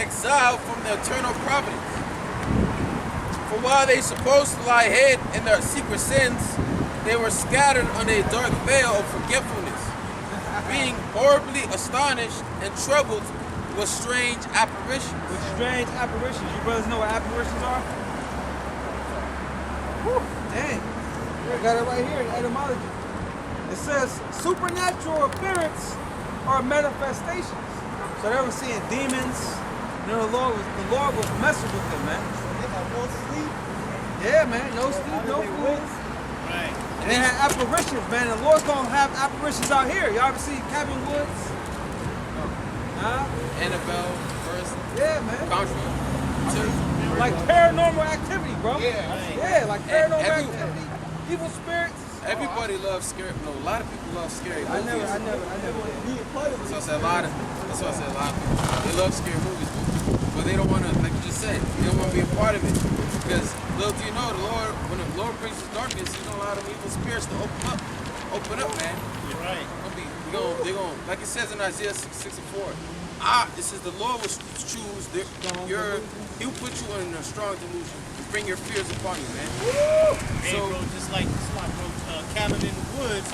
exiled from the eternal providence. For while they supposed to lie hid in their secret sins, they were scattered under a dark veil of forgetfulness, being horribly astonished and troubled with strange apparitions. With strange apparitions. You brothers know what apparitions are? Whew, dang. I got it right here in etymology. It says supernatural appearance or manifestations. So they were seeing demons. You know, the Lord was messing with them, man. They got no sleep. Yeah, man. No sleep, no food. Right. And they had apparitions, man. The Lord's gonna have apparitions out here. Y'all ever see Cabin Woods? Huh? Annabelle, first, Yeah, man. Contra, Like paranormal activity, bro. Yeah, like paranormal activity. Evil spirits. everybody loves scary. No, a lot of people love scary I movies. never did. That's why I said a lot of people. They love scary movies, but they don't want to, like you just said, they don't want to be a part of it. Because little do you know, when the Lord brings His darkness, He's gonna allow them evil spirits to open up, man. You're right. They're gonna, like it says in Isaiah 64. It says the Lord will choose. He'll put you in a strong delusion and bring your fears upon you, man. Hey, So, bro, just like Cabin in the Woods.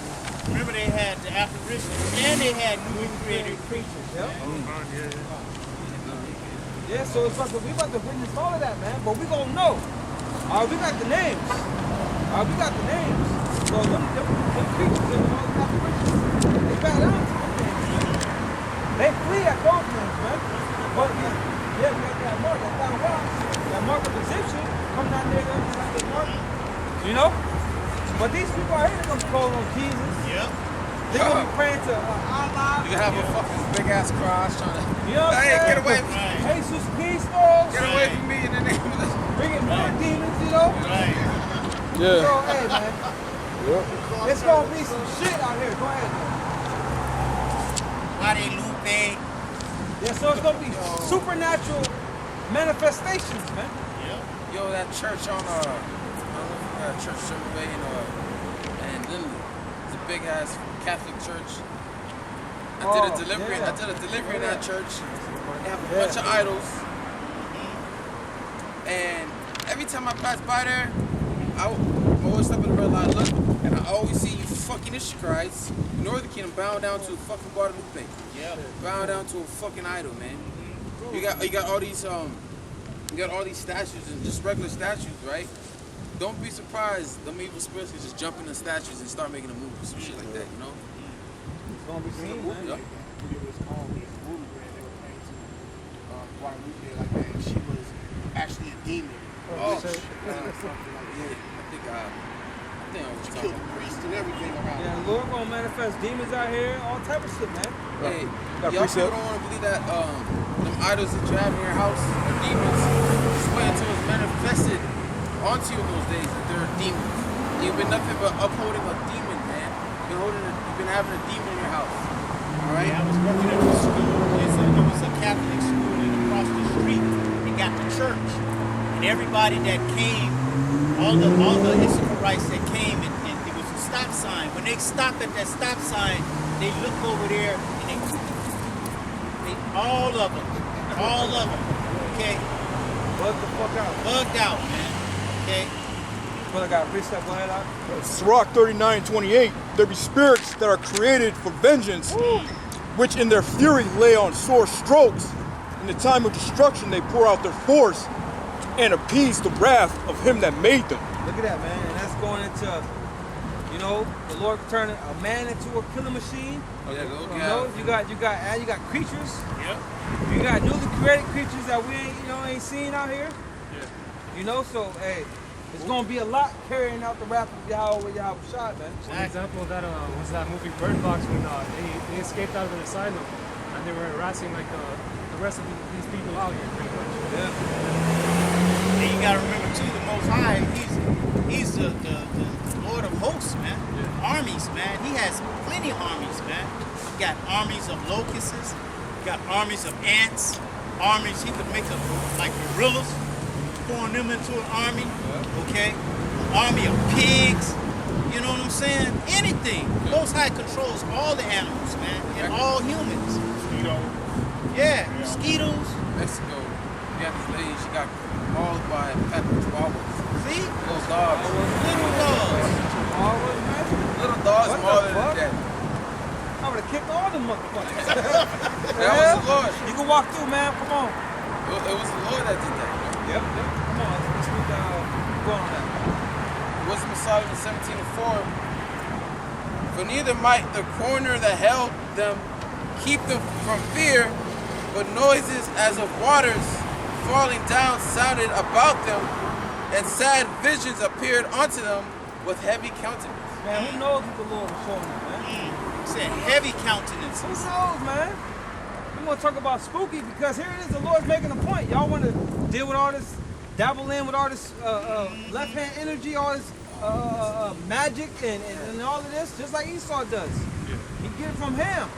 Remember they had the apparitions and they had newly created creatures. Yep. Yeah, so it's like we about to witness all of that, man. But we gonna know. We got the names. We got the names. So them creatures and all the apparitions, they bow down to them names. They flee at those names, man. But we got that mark, that mark of Egyptian, come down there, that mark. You know? But these people out here, they're gonna be calling on Jesus. Yep. They're gonna be praying to Allah. you can have a fucking big ass cross trying to. You know what I'm Hey, saying? get away from me! Right. Jesus Christos. Get away from me in the name of this. Bringing more demons, you know? Right. So, hey, man. It's gonna be some shit out here. Go ahead, man. Guadalupe. Yeah, so it's gonna be supernatural manifestations, man. Yep. Yo, that church on I don't know if you got a church survey and then the big ass Catholic church. I did a delivery in that church. They have a bunch of idols. And every time I pass by there, I always stop at the red light, look, and I always see you fucking Christ, Northern Kingdom bound down to a fucking Guadalupe. Yeah. Bound down to a fucking idol, man. You got all these statues and just regular statues, right? Don't be surprised them evil spirits can just jump in the statues and start making a move or some shit like that, you know? It's gonna be seen, man. Yep. Guadalupe like that, and she was actually a demon. Oh, Something like I think I was she talking. killed the priest and everything around. Yeah, the Lord gonna manifest demons out here, all type of shit, man. Hey, Got y'all people precept. don't want to believe that them idols that you have in your house are demons. Just wait until it's manifested onto you in those days that they're demons. You've been nothing but upholding a demon, man. You've been having a demon in your house. All right. I was working at a school. It was a Catholic school, and across the street, they got the church, and everybody that came, all the Issacharites that came, and there was a stop sign. When they stopped at that stop sign, they look over there, and they all of them, okay, Bug the fuck out. bugged out, man, okay. Brother got a precept, go ahead out. Sirach 39:28. There be spirits that are created for vengeance, which in their fury lay on sore strokes. In the time of destruction they pour out their force and appease the wrath of him that made them. Look at that, man. And that's going into, you know, the Lord turning a man into a killing machine. Oh yeah, You know, you got creatures. Yep. You got newly created creatures that we ain't seen out here. Yeah. You know, so hey, it's gonna be a lot carrying out the wrath of Yahweh with Yahweh shot, man. One example of that was that movie Bird Box when they escaped out of the asylum and they were harassing like the rest of these people out here pretty much. Yeah. And you gotta remember too, the Most High, he's the Lord of hosts, man. Yeah. Armies, man. He has plenty of armies, man. He got armies of locusts, he got armies of ants, armies. He could make like gorillas, throwing them into an army, okay? Army of pigs, you know what I'm saying? Anything. Most High controls all the animals, man, and all humans. Mosquito. Yeah, mosquitoes. Mexico. lady, she got mauled by pet chihuahuas. See? Little dogs. Little dogs. Always, man. Little dogs What the mauled her fuck? to death. I would have kicked all them motherfuckers. That was the Lord. You can walk through, man. Come on. It was the Lord that did that. Yep. Come on. Let's go on that. Wisdom of Solomon 17:4. For neither might the corner that held them keep them from fear, but noises as of waters falling down sounded about them, and sad visions appeared unto them with heavy countenance. Man, who knows what the Lord was showing them, man? He said heavy countenance. Who knows, man? We want to talk about spooky because here it is, the Lord's making a point. Y'all want to deal with all this, dabble in with all this left-hand energy, all this magic and all of this, just like Esau does. He get it from him.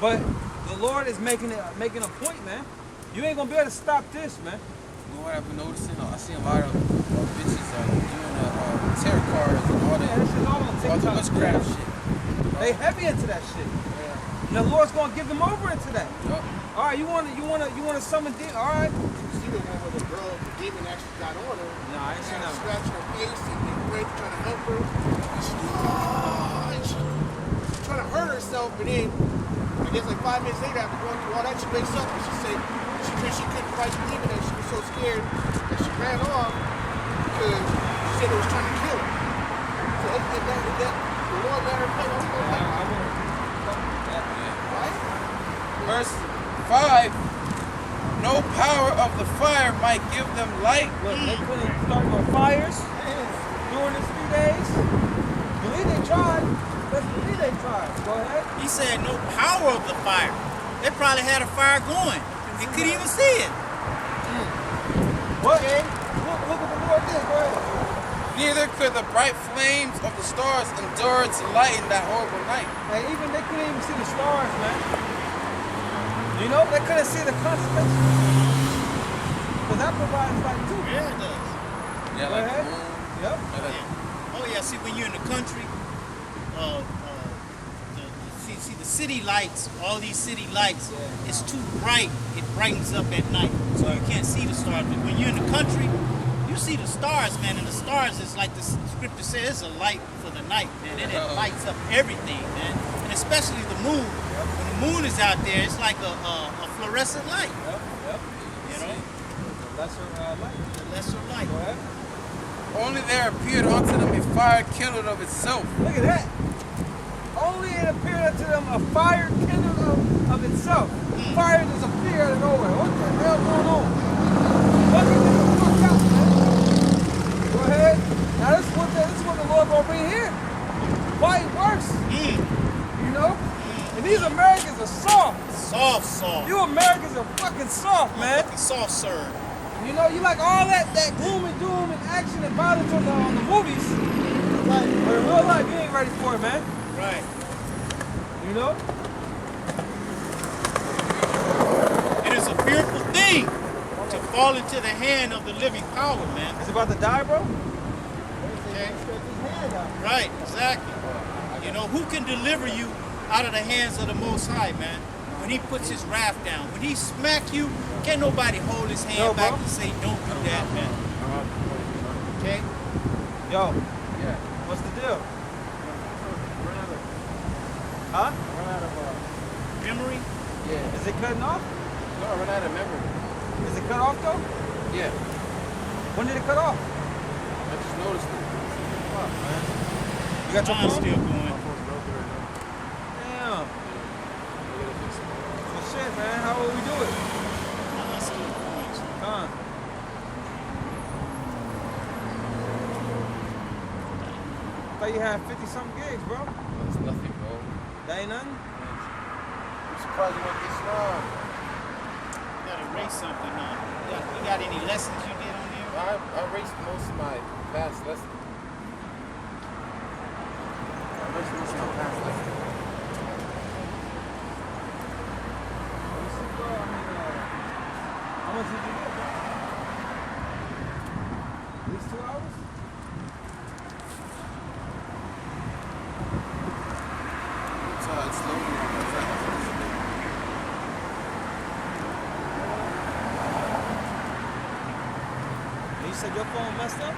But the Lord is making a point, man. You ain't gonna be able to stop this, man. You know what I've been noticing? I see a lot of bitches doing tarot cards and all Yeah, that. that shit's all on All the TikTok. witchcraft shit. They heavy into that shit. And the Lord's gonna give them over into that. Yup. All right, you wanna summon demon? All right. You see the one where the girl, the demon actually got on her. Nah, I ain't seen that one. Scratching her face and Red trying to help her. And she's trying to hurt herself, and then I guess like 5 minutes later, after going through all that, she wakes up and she said she couldn't fight the demon and she was so scared that she ran off because she said it was trying to kill her. So the Lord let her fight. Right? Verse 5. No power of the fire might give them light. Look, they couldn't start no fires during this 3 days. Believe they tried. Let's believe they tried. Go ahead. He said no power of the fire. They probably had a fire going. They couldn't even see it. What? Look what the Lord did. Go ahead. Neither could the bright flames of the stars endure to lighten that horrible night. And even they couldn't even see the stars, man. You know, they couldn't see the constellation. Because that provides light too. Yeah, it does. Yeah, Go like ahead. the moon. Yep. Oh yeah, see when you're in the country, see the city lights, all these city lights, it's too bright. It brightens up at night, so you can't see the stars. But when you're in the country, you see the stars, man, and the stars is like the scripture says, it's a light for the night, man, and it lights up everything, man, and especially the moon. When the moon is out there, it's like a fluorescent light, Yep. you know, Lesser light. the lesser light. Go ahead. Only there appeared unto them a fire kindled of itself. Look at that. Only it appeared unto them a fire kindled of itself. Fire just appeared out of nowhere. What the hell going on? Fuck it, get the fuck out, man. Go ahead. Now this is what the Lord gonna bring here. Why it works. You know? And these Americans are soft. Soft. You Americans are fucking soft, man. Fucking soft serve. You know, you like all that gloom and doom and action and violence on the movies. But in real life, you ain't ready for it, man. Right. You know? It is a fearful thing to fall into the hand of the living power, man. It's about to die, bro? Okay. Right, exactly. You know, who can deliver you out of the hands of the Most High, man? When he puts his wrath down, when he smack you, can't nobody hold his hand back and say, don't do that, man. Okay? Yo, Yeah. what's the deal? Huh? Memory? Yeah. Is it cutting off? No, I ran out of memory. Is it cut off though? Yeah. When did it cut off? I just noticed it. Fuck, man. You got your Time's phone? still going. Damn. Well, shit, man. How will we do it? Time's still going. Huh? Thought you had 50-something gigs, bro. That's nothing, bro. That ain't nothing? I'm surprised you went this long. You gotta erase something now. You got any lessons you did on there? I erased most of my past lessons. I erased most of my past lessons. Let me see, bro. I mean, how much did you get, bro? At least 2 hours? It's slowly. you said your phone messed up?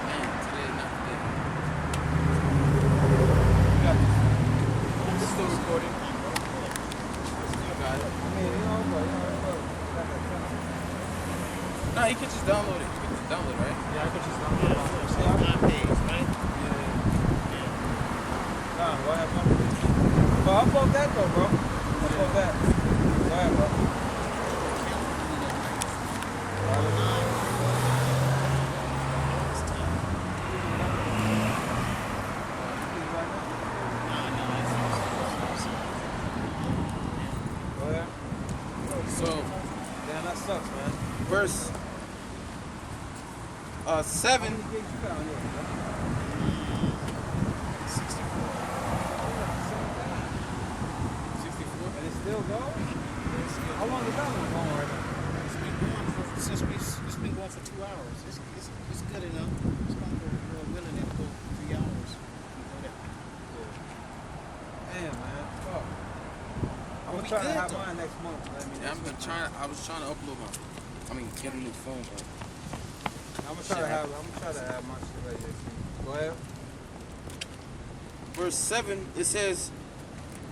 Man, today, not today. You got this. It's still recording. You got it. I mean, you know, but No, you can just download it. You can just download it, right? Yeah, I could just download it. It's on my page, right? nah, go ahead, bro. But how about that though, bro? How about that? Go ahead, bro. Go ahead. So, Damn, that sucks, man. verse 7. How many gigs you got on here, bro? 64. And it still goes? How long is that one going right now? It's been going for 2 hours. It's good enough. It's going to go willing to go 3 hours. Damn, man. Fuck. I'm gonna We try to good, have though. mine next month. Yeah, I was trying to upload get a new phone, but I'm gonna try to have my shit ready next week. Go ahead. verse 7, it says,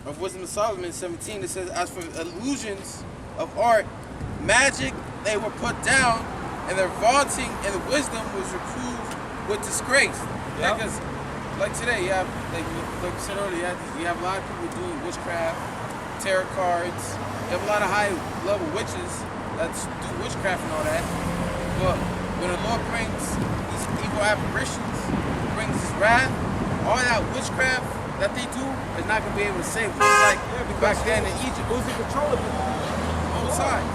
of Wisdom of Solomon 17, it says, as for illusions of art, magic, they were put down, and their vaunting and the wisdom was reproved with disgrace. Yep. Because, like today, you have, like you said earlier, you have a lot of people doing witchcraft, tarot cards. You have a lot of high-level witches that do witchcraft and all that. But when the Lord brings these evil apparitions, brings his wrath, all that witchcraft that they do is not going to be able to save them. Just like back then in Egypt. Who's in control of it? All the time.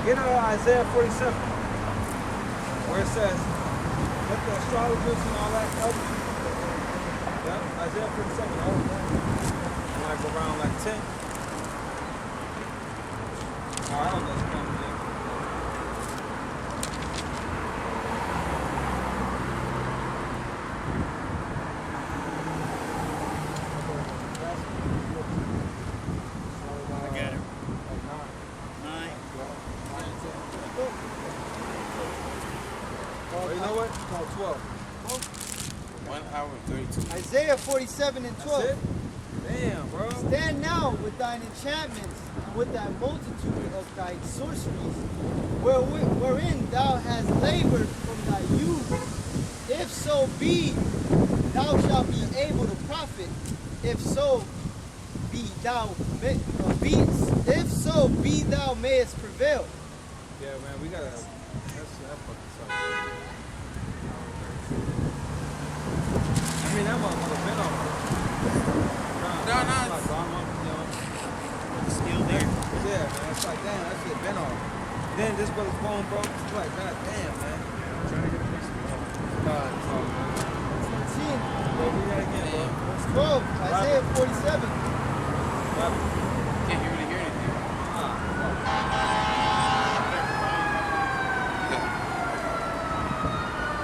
Get Isaiah 47, where it says, let the astrologers and all that help you. Yeah, Isaiah 47, all of that. Like around like 10. I don't know what's coming in. I got it. 9. Oh, you know what? No, 12. 1 hour and 32. Isaiah 47 and 12. That's it? Damn, bro. Stand now with thine enchantments, and with thy multitude of thy sorceries, wherein thou hast labored from thy youth. If so be, thou shalt be able to profit. If so be thou mayest prevail. Yeah, man, we gotta. That fucking sucks. I mean, that motherfucker been on. No. It's still there. Yeah, man, it's like, damn, that shit been on. Then this brother's phone broke. It's like, god damn, man. I'm trying to get it fixed. God, it's all good. 14, Bro, we gotta get, bro. verse 12, Isaiah 47. Can't really hear anything.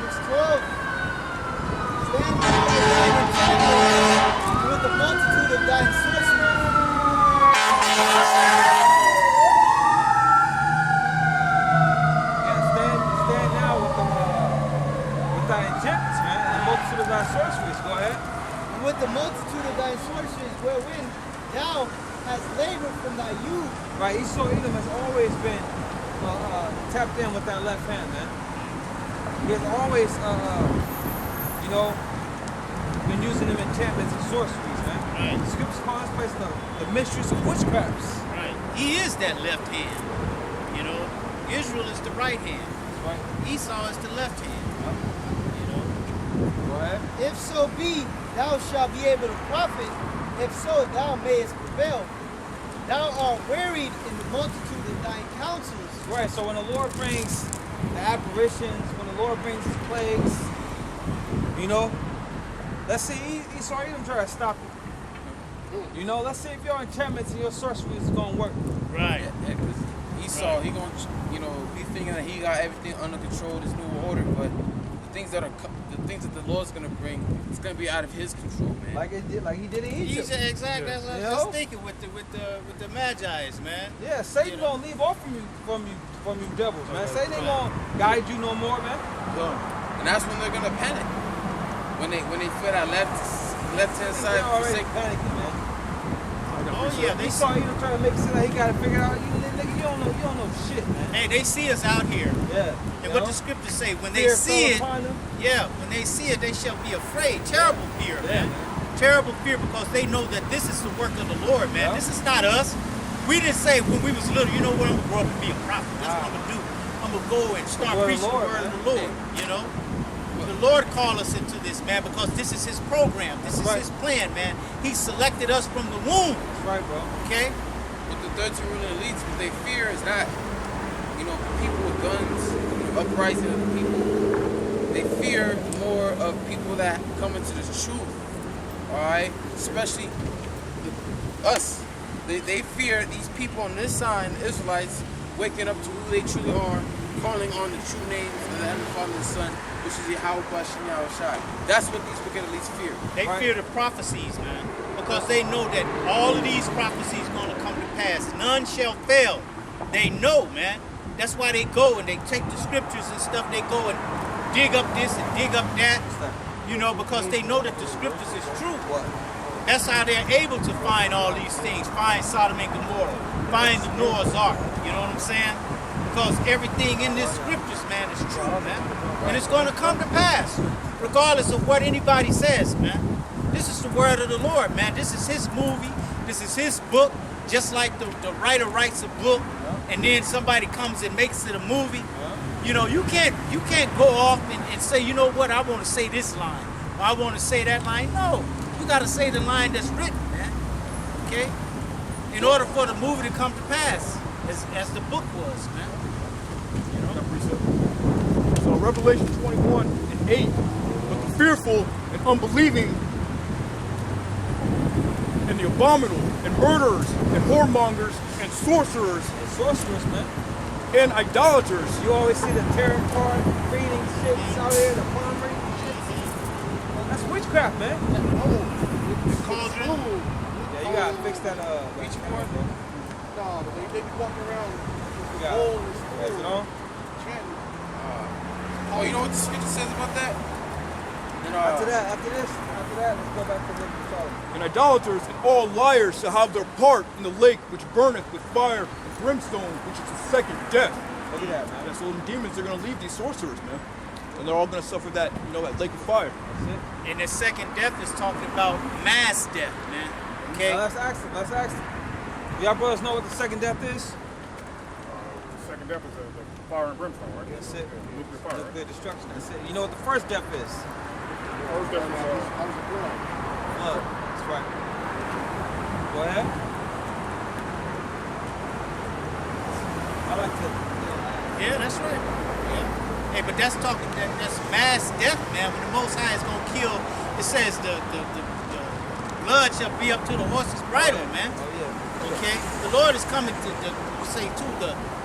Verse 12. Stand now with thine enchantments, and with the multitude of thine sorceries. Yeah, stand now with thy enchantments, man, and the multitude of thy sorceries. Go ahead. And with the multitude of thy sorceries, wherein thou hast labored from thy youth. Right, Esau Edom has always been tapped in with that left hand, man. He has always, been using them enchantments and sorceries, man. Right. The scriptures call this place the mistress of witchcrafts. Right. He is that left hand. You know, Israel is the right hand. Right. Esau is the left hand. You know. Go ahead. If so be, thou shalt be able to profit. If so, thou mayest prevail. Thou art wearied in the multitude of thine counsels. Right, so when the Lord brings the apparitions, when the Lord brings his plagues, let's see Esau Edom try to stop it. Let's see if your enchantments and your sorceries is gonna work. Right. Yeah, because Esau, he gonna, be thinking that he got everything under control, this new order, but the things that the Lord's gonna bring, it's gonna be out of His control, man. Like he did in Egypt. Exactly. That's what I was just thinking with the Magi's, man. Yeah, Satan gonna leave off from you devils, man. Satan ain't gonna guide you no more, man. And that's when they're gonna panic. When they feel that left hand side. They're already panicking, man. Oh yeah, they saw you trying to make it seem like he got to figure out. Nigga, you don't know shit, man. Hey, they see us out here. Yeah. And what the scriptures say, when they see it, when they see it, they shall be afraid. Terrible fear, man. Terrible fear, because they know that this is the work of the Lord, man. This is not us. We didn't say when we was little, you know what, I'm gonna grow up and be a prophet. That's what I'm gonna do. I'm gonna go and start preaching the word of the Lord. You know, the Lord called us into this, man, because this is His program. This is His plan, man. He selected us from the womb. That's right, bro. Okay. What the 13 ruling elites, what they fear is not, people with guns, uprising of the people. They fear more of people that come into the truth. All right, especially us. They fear these people on this side, the Israelites, waking up to who they truly are, calling on the true names of the Heavenly Father and the Son, which is Yahweh Bashem Yahushai. That's what these wicked elites fear. They fear the prophecies, man, because they know that all of these prophecies going to come to pass. None shall fail. They know, man. That's why they go and they take the scriptures and stuff. They go and dig up this and dig up that, because they know that the scriptures is true. That's how they're able to find all these things. Find Sodom and Gomorrah. Find the Noah's Ark. You know what I'm saying? Because everything in this scriptures, man, is true, man. And it's going to come to pass, regardless of what anybody says, man. This is the word of the Lord, man. This is His movie. This is His book. Just like the writer writes a book, and then somebody comes and makes it a movie. You can't go off and say, you know what, I want to say this line, or I want to say that line. No, you got to say the line that's written, man. Okay? In order for the movie to come to pass, as the book was, man. So Revelation 21 and 8, but the fearful and unbelieving and the abominable and murderers and whoremongers and sorcerers, man. And idolaters. You always see the tarot card reading shit out there, the palm reading shit. That's witchcraft, man. The cauldron. Yeah, you gotta fix that board. No, but they be walking around with the bowl and stuff. You know what the scripture says about that? After this, let's go back to what we saw. And idolaters and all liars shall have their part in the lake which burneth with fire and brimstone, which is the second death. Look at that, man. And so the demons are going to leave these sorcerers, man. And they're all going to suffer that, that lake of fire. That's it. And the second death is talking about mass death, man. Okay? Now let's ask them. Y'all brothers know what the second death is? The second death is the fire and brimstone, right? That's it. Nuclear fire. Nuclear destruction. That's it. You know what the first death is? First death is blood. That's right. Go ahead. I like to. Yeah, that's right. Yeah. Hey, but that's mass death, man. When the Most High is gonna kill, it says the blood shall be up to the horse's bridle, man. Oh yeah. Okay. The Lord is coming to say too.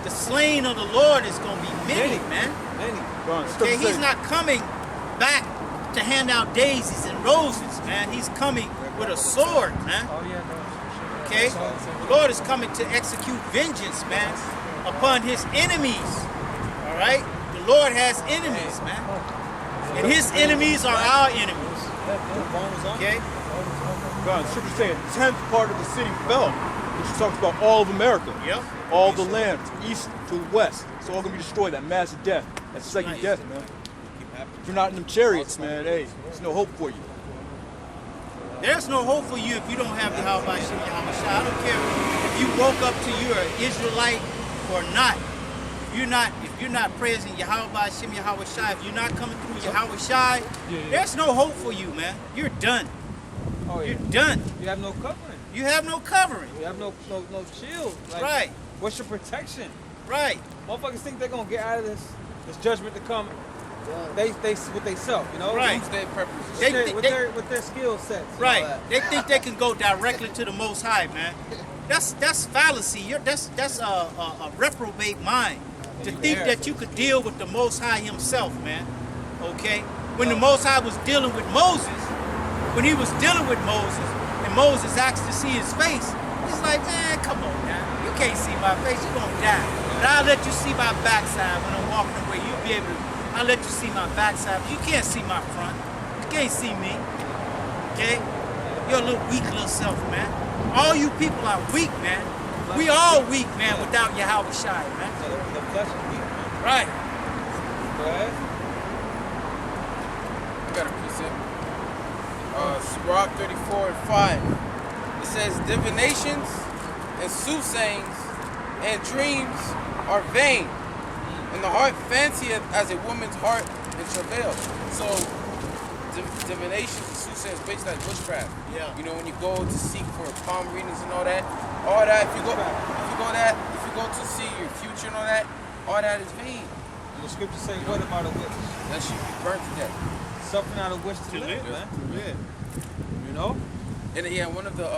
The slain of the Lord is gonna be many, man. Many. Okay. He's not coming back to hand out daisies and roses, man. He's coming with a sword, man. Oh yeah, no. Okay? The Lord is coming to execute vengeance, man, upon His enemies. All right? The Lord has enemies, man. And His enemies are our enemies. Okay? God, the scripture saying 10th part of the city fell, which talks about all of America. Yep. All the land, from east to west. It's all going to be destroyed, that massive death. That second death, man. If you're not in them chariots, man, hey, there's no hope for you. There's no hope for you if you don't have the Yahweh Shem Yahushua. I don't care if you woke up to you're an Israelite or not. If you're not praising Yahweh Shem Yahushua, if you're not coming through Yahushua, there's no hope for you, man. You're done. Oh, yeah. You're done. You have no covering. You have no covering. You have no shield. Like, right. What's your protection? Right. Motherfuckers think they're gonna get out of this judgment to come. They with they self, Right. Their purpose. With their skill sets. Right. They think they can go directly to the Most High, man. That's fallacy. That's a reprobate mind to think that you could deal with the Most High Himself, man. Okay? When the Most High was dealing with Moses, when he was dealing with Moses, and Moses asked to see his face, he's like, man, come on now. You can't see my face, you're gonna die. But I'll let you see my backside when I'm walking away. You'll be able to, I'll let you see my backside, but you can't see my front. You can't see me. Okay? You're a little weak little self, man. All you people are weak, man. We all weak, man, without Yahweh Shai, man. The flesh is weak, man. Right. Go ahead. I got a precept. Sirach 34 and 5. It says, divinations and soothsayings and dreams are vain, and the heart fancieth as a woman's heart in travail. So, divinations and soothsayings basically like witchcraft. Yeah. You know, when you go to seek for palm readings and all that, if you go to see your future and all that is vain. The scripture say, what about a witch? That should be burnt to death. Something out of which to live, man. You know? And yeah, one of the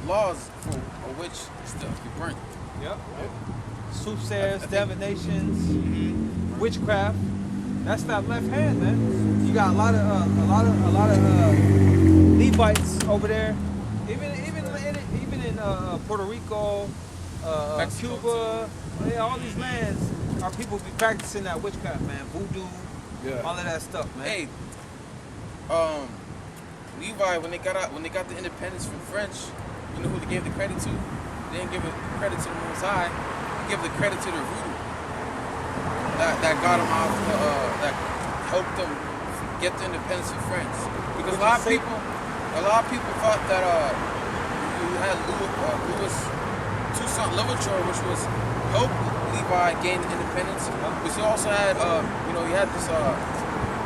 laws for a witch is to be burnt. Yep. Soothsayers, divinations, witchcraft. That's that left hand, man. You got a lot of Levites over there. Even in Puerto Rico, Cuba, yeah, all these lands our people be practicing that witchcraft, man. Voodoo, all of that stuff, man. Hey, Levi, when they got the independence from French, you know who they gave the credit to? They didn't give the credit to the Most High. They gave the credit to the voodoo. That got them out, that helped them get the independence from France. Because a lot of people thought that you had Louis Toussaint Louverture, which was help Levi gain independence. But you also had, you had this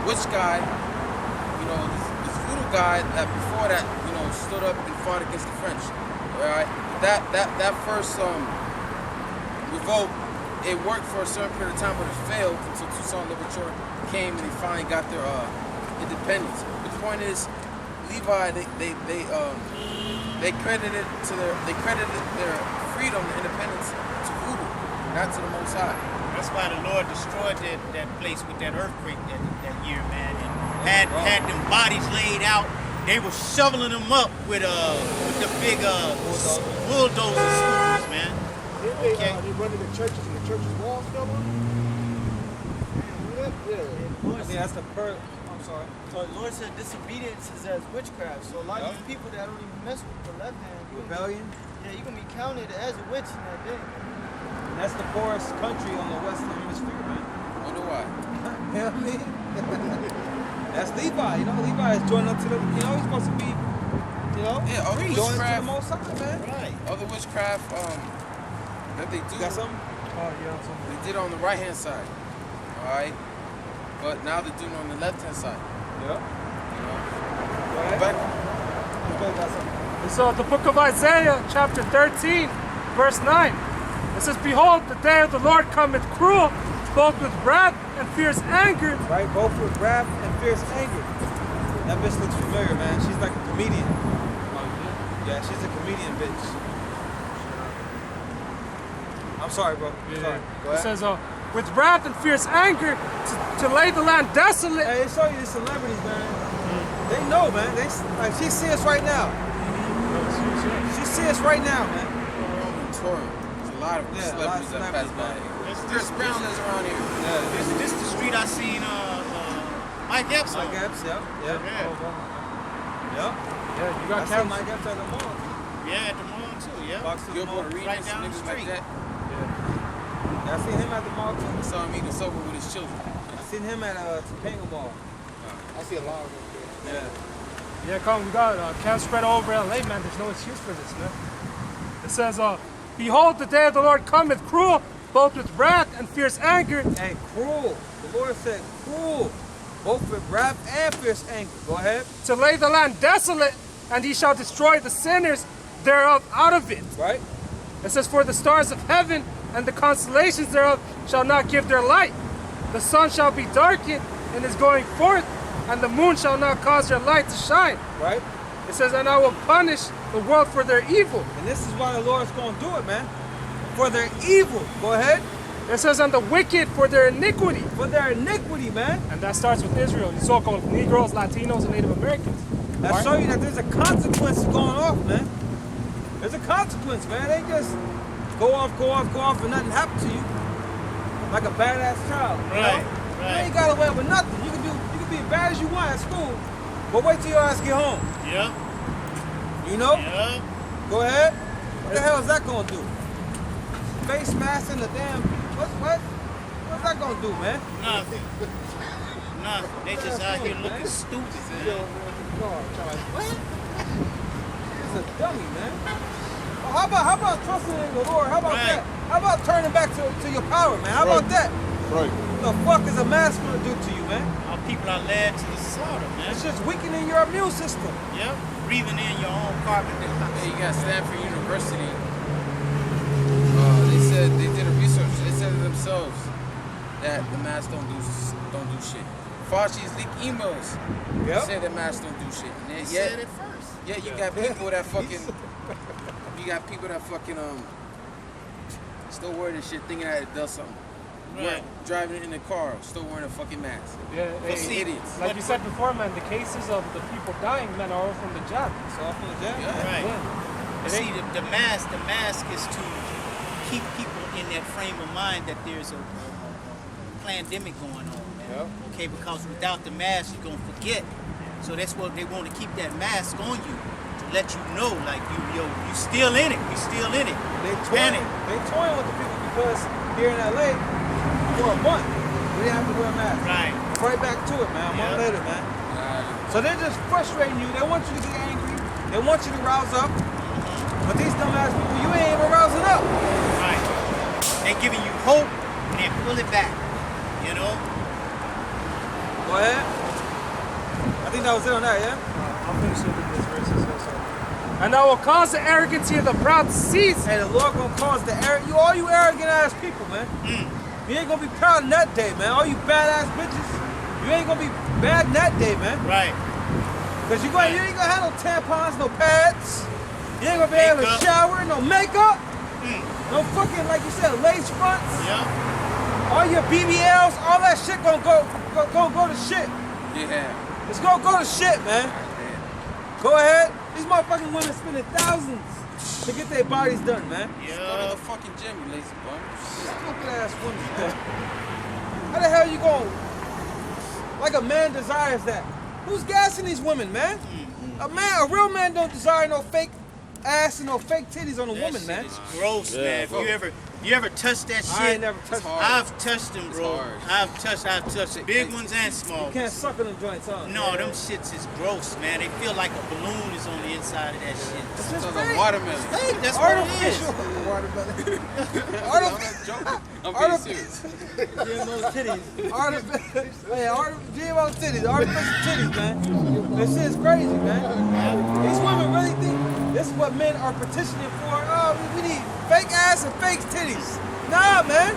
witch guy, this voodoo guy that before that, stood up and fought against the French. All right, that first revolt, it worked for a certain period of time, but it failed until Toussaint Louverture came and they finally got their independence. But the point is, Levi, they credited their freedom and independence to voodoo, not to the Most High. That's why the Lord destroyed that place with that earthquake that year, man, and had them bodies laid out. They were shoveling them up with the big bulldozer scoopers, man. They run to the churches and the churches' walls fell on them? Yeah, that's the I'm sorry. So the Lord said disobedience is as witchcraft. So a lot of these people that don't even mess with the left hand, Rebellion. Yeah, you're gonna be counted as a witch in that day. And that's the poorest country on the Western Hemisphere, man. Wonder why? You know what I mean? That's Levi. Levi is joined up to the. He's supposed to be. Yeah, other joined to the witchcraft. Most High, man. Right. Other witchcraft that they do. You got something? Oh, yeah, something. They did it on the right hand side. All right, but now they're doing it on the left hand side. Yeah. Go ahead. But You guys got something? It's the book of Isaiah, chapter 13, verse 9. It says, behold, the day of the Lord cometh cruel, both with wrath and fierce anger. Right, both with wrath and fierce anger. That bitch looks familiar, man. She's like a comedian. Yeah, she's a comedian, bitch. I'm sorry, bro. Yeah. Sorry. Go It ahead. says, with wrath and fierce anger, to lay the land desolate. Hey, they show you the celebrities, man. They know, man. She see us right now. She see us right now, man. Torah. There's a lot of celebrities that pass by. Chris Brown is around here. Yeah. This the street I seen Mike Epps on. Mike Epps, yep. Yeah. Yep. Yeah, you got I seen cameras. Mike Epps at the mall. Yeah, at the mall too, yeah. Box to the You're mall. Puerto Right Ricans, down the niggas street. like that. Yeah, I seen him at the mall too. I saw him eating supper with his children. I seen him at Topanga Mall. I see a lot of them there. Yeah. Yeah, come, we got camp spread over LA, man. There's no excuse for this, man. It says, behold, the day of the Lord cometh cruel, both with wrath and fierce anger. And cruel. The Lord said cruel. Both with wrath and fierce anger. Go ahead. To lay the land desolate, and he shall destroy the sinners thereof out of it. Right? It says, for the stars of heaven and the constellations thereof shall not give their light. The sun shall be darkened in his going forth, and the moon shall not cause their light to shine. Right? It says, and I will punish the world for their evil. And this is why the Lord's going to do it, man. For their evil. Go ahead. It says, "And the wicked for their iniquity." For their iniquity, man. And that starts with Israel. You so-called Negroes, Latinos, and Native Americans. That Right? show you that there's a consequence going off, man. There's a consequence, man. They just go off, and nothing happens to you. Like a badass child. You Right, know? right. You ain't got away with nothing. You can be as bad as you want at school, but wait till your ass get home. Yep. You know? Yep. Go ahead. What the hell is that gonna do? Face mask and the damn what's that gonna do, man? Nothing. Nothing. They just out here looking stupid, man. It's a dummy, man. Oh, how about trusting in the Lord? How about Right. that? How about turning back to your power, man? How about that? Right. What the fuck is a mask gonna do to you, man? Our people are led to the slaughter, man. It's just weakening your immune system. Yep. Breathing in your own carbon dioxide. Hey, you got Stanford University. They said they did a research. They said it themselves that the masks don't do shit. Fauci's leaked emails say that masks don't do shit. And They yet, said it first. yeah, you got people that fucking, still wearing this shit, thinking that it does something. Right. Driving in the car, still wearing a fucking mask. Yeah, But hey, see, idiots. like you said before, man, the cases of the people dying, man, are all from the jab. It's all from the jab. Yeah. Right. Yeah. But see, the mask is to keep people in that frame of mind that there's a pandemic going on, man. Okay, because without the mask, you're gonna forget. So that's what they want to keep that mask on you to let you know, like you still in it. You still in it. They Panic. toying with the people because here in LA for a month we didn't have to wear a mask. Right. Right back to it, man. A month Yeah. later, man. So they're just frustrating you. They want you to get angry. They want you to rouse up. But these dumbass people, you ain't even rousing up. Right. They're giving you hope and then pull it back. You know? Go ahead. I think that was it on that, yeah? I'll finish it with this verse. It says, "And I will cause the arrogancy of the proud to cease." Hey, the Lord gonna cause the all you arrogant ass people, man. You ain't gonna be proud in that day, man. All you badass bitches, you ain't gonna be bad in that day, man. Right. Cause you ain't gonna have no tampons, no pads. You ain't gonna be able to Makeup. shower, no makeup, no fucking, like you said, lace fronts. Yeah. All your BBLs, all that shit gonna go to shit. Yeah. It's gonna go to shit, man. Go ahead. These motherfucking women spending thousands to get their bodies done, man. Go to Yeah. the fucking gym, you lazy bum. Stupid ass women, man. How the hell you going? Like a man desires that. Who's gassing these women, man? A real man don't desire no fake ass and no fake titties on a That woman, shit man. is gross, man. If you ever touched that shit? I ain't never touched hard. I've touched them, bro. hard. I've touched big ones and small You can't ones. suck on them joints, huh? No, them shits is gross, man. They feel like a balloon is on the inside of that shit. It's So just the fake. watermelon. Hey, that's what it is. Artificial. I'm not joking. I'm being serious. GMO titties, artificial titties, man. This shit is crazy, man. These women really think this is what men are petitioning for. Oh, we need fake ass and fake titties. Nah, man.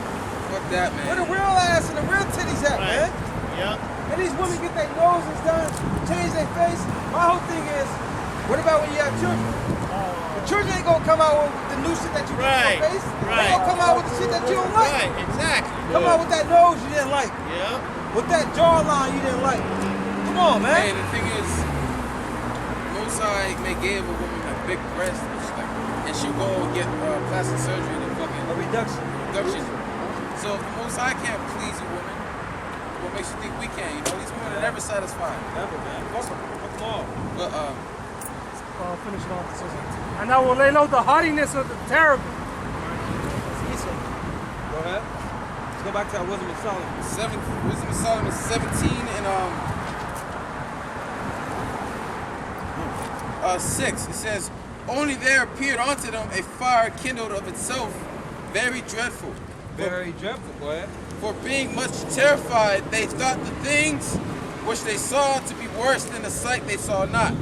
Fuck that, Where the man. real ass and the real titties at, man? Yep. And these women get their noses done, change their face. My whole thing is, what about when you have children? The children ain't gonna come out with the new shit that you put on Right, your face. They right. gonna come out with the shit that you don't like. Right, exactly. Come out with that nose you didn't like. Yep. With that jawline you didn't like. Come on, Hey, man. the thing is, most I may give a woman a big breast, and she'll go and get plastic surgery and A fucking reduction. reduction. So if the most I can't please a woman, what makes you think we can? You know, these women are never satisfied. Never, man. Fuck them. Fuck them all. But I'll finish it off. It says, "And I will lay low the haughtiness of the terrible." Go ahead. Let's go back to that Wisdom of Solomon. Wisdom of Solomon 17 and 6. It says, "Only there appeared unto them a fire kindled of itself, very dreadful. Very dreadful. Go ahead. For being much terrified, they thought the things which they saw to be worse than the sight they saw not."